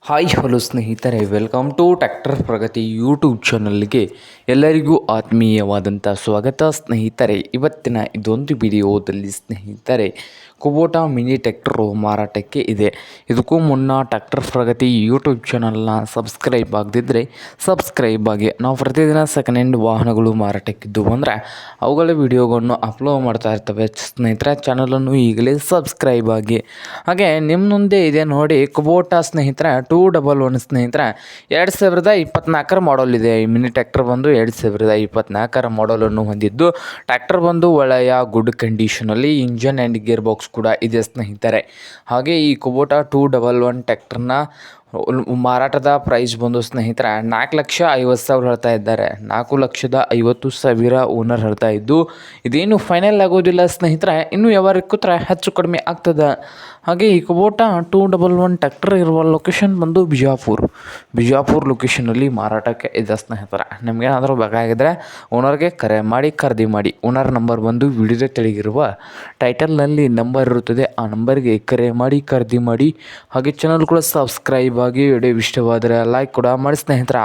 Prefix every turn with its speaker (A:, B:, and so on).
A: Hi hello ಸ್ನೇಹಿತರೆ, welcome to tractor Pragati YouTube ಚಾನಲ್ಗೆ ಎಲ್ಲರಿಗೂ ಆತ್ಮೀಯವಾದಂಥ ಸ್ವಾಗತ. ಸ್ನೇಹಿತರೆ, ಇವತ್ತಿನ ಇದೊಂದು ವಿಡಿಯೋದಲ್ಲಿ ಸ್ನೇಹಿತರೆ ಕುಬೋಟಾ ಮಿನಿ ಟ್ರ್ಯಾಕ್ಟರು ಮಾರಾಟಕ್ಕೆ ಇದೆ. ಇದಕ್ಕೂ ಮುನ್ನ ಟ್ರ್ಯಾಕ್ಟರ್ ಪ್ರಗತಿ ಯೂಟ್ಯೂಬ್ ಚಾನಲ್ನ ಸಬ್ಸ್ಕ್ರೈಬ್ ಆಗದಿದ್ದರೆ ಸಬ್ಸ್ಕ್ರೈಬ್ ಆಗಿ. ನಾವು ಪ್ರತಿದಿನ ಸೆಕೆಂಡ್ ಹ್ಯಾಂಡ್ ವಾಹನಗಳು ಮಾರಾಟಕ್ಕಿದ್ದು ಅಂದರೆ ಅವುಗಳ ವಿಡಿಯೋಗಳನ್ನು ಅಪ್ಲೋಡ್ ಮಾಡ್ತಾ ಇರ್ತವೆ. ಸ್ನೇಹಿತರೆ, ಚಾನಲನ್ನು ಈಗಲೇ ಸಬ್ಸ್ಕ್ರೈಬ್ ಆಗಿ. ಹಾಗೆ ನಿಮ್ಮ ಮುಂದೆ ಇದೆ ನೋಡಿ ಕುಬೋಟಾ ಸ್ನೇಹಿತರೆ 211 ಸ್ನೇಹಿತರೆ 2024 ಮಾಡಲ್ ಇದೆ. ಈ ಮಿನಿ ಟ್ರ್ಯಾಕ್ಟರ್ ಬಂದು 2024 ಮಾಡಲನ್ನು ಹೊಂದಿದ್ದು, ಟ್ರ್ಯಾಕ್ಟರ್ ಬಂದು ಒಳ್ಳೆಯ ಗುಡ್ ಕಂಡೀಷನಲ್ಲಿ ಇಂಜನ್ ಆ್ಯಂಡ್ ಗೇರ್ ಬಾಕ್ಸ್ ಕೂಡ ಇದೆ ಸ್ನೇಹಿತರೆ. ಹಾಗೆ ಈ ಕುಬೋಟಾ 211 ಟ್ರ್ಯಾಕ್ಟರ್ನ ಮಾರಾಟದ ಪ್ರೈಸ್ ಬಂದು ಸ್ನೇಹಿತರೆ 4,50,000 ಹೇಳ್ತಾ ಇದ್ದಾರೆ. 4,50,000 ಓನರ್ ಹೇಳ್ತಾ ಇದ್ದು, ಇದೇನು ಫೈನಲ್ ಆಗೋದಿಲ್ಲ ಸ್ನೇಹಿತರೆ, ಇನ್ನೂ ಯಾವಾಗ ಕೂತ್ರೆ ಹೆಚ್ಚು ಕಡಿಮೆ ಆಗ್ತದೆ. ಹಾಗೆ ಈ ಕುಬೋಟಾ 211 ಟ್ರ್ಯಾಕ್ಟರ್ ಇರುವ ಲೊಕೇಶನ್ ಬಂದು ಬಿಜಾಪುರ ಲೊಕೇಶನಲ್ಲಿ ಮಾರಾಟಕ್ಕೆ ಇದೆ ಸ್ನೇಹಿತರೆ. ನಿಮಗೇನಾದರೂ ಬೇಕಾಗಿದ್ದರೆ ಓನರ್ಗೆ ಕರೆ ಮಾಡಿ ಖರೀದಿ ಮಾಡಿ. ಓನರ್ ನಂಬರ್ ಬಂದು ವಿಡಿಯೋದ ತೆಳಗಿರುವ ಟೈಟಲ್ನಲ್ಲಿ ನಂಬರ್ ಇರುತ್ತದೆ, ಆ ನಂಬರ್ಗೆ ಕರೆ ಮಾಡಿ ಖರೀದಿ ಮಾಡಿ. ಹಾಗೆ ಚಾನಲ್ ಕೂಡ ಸಬ್ಸ್ಕ್ರೈಬ್ ಆಗಿ. ವಿಡಿಯೋ ಇಷ್ಟವಾದರೆ ಲೈಕ್ ಕೂಡ ಮಾಡಿ ಸ್ನೇಹಿತರೆ.